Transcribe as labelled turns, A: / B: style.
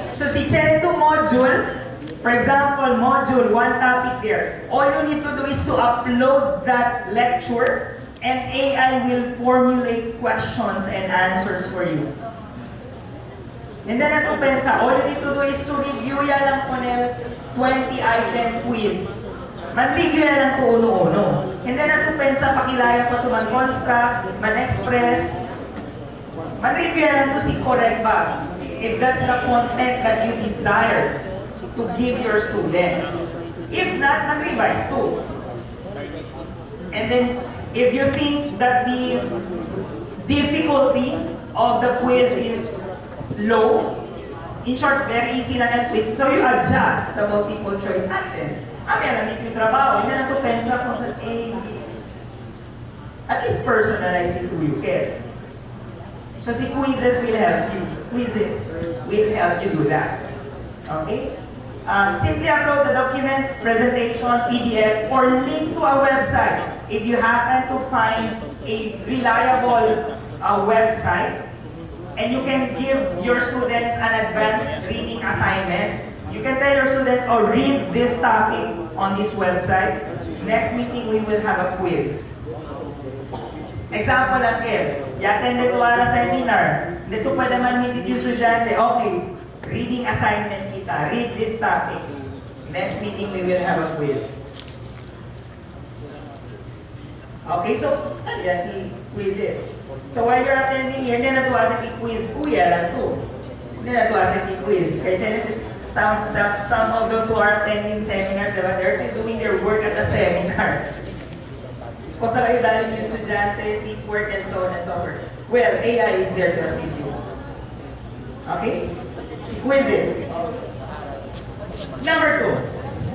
A: So si Chenito module, for example, module, one topic there, all you need to do is to upload that lecture and AI will formulate questions and answers for you. And then ato pensa, all you need to do is to review ya lang po ng 20-item quiz. Man-review ya lang to uno-uno. And then ato pensa, pakilaya pa to man-construct, man-express, man-review ya lang to si correct ba? If that's the content that you desire to give your students. If not, man-revise too. And then, if you think that the difficulty of the quiz is low, in short, very easy lang ang quiz, so you adjust the multiple choice items. Alam yung trabaho, hindi na ito pensa ko sa A, B. At least personalize it who you can. So si quizzes will help you. Quizzes will help you do that. Okay? Simply upload the document, presentation, PDF, or link to a website. If you happen to find a reliable website, and you can give your students an advanced reading assignment, you can tell your students, oh, read this topic on this website. Next meeting, we will have a quiz. Example lang, Kev. I-attend ito ara seminar. Dito pwede man hindi yung estudyante. Okay, reading assignment kita. Read this topic. Next meeting, we will have a quiz. Okay, so, si quizzes. So while you're attending here, hindi na ito asang i-quiz. Uya lang to. Hindi na ito asang i-quiz. Kaya some of those who are attending seminars, diba, they're still doing their work at the seminar. Kung sa kayo dahil yung estudyante, seek work, and so on and so forth. Well, AI is there to assist you. Okay? Si quizzes.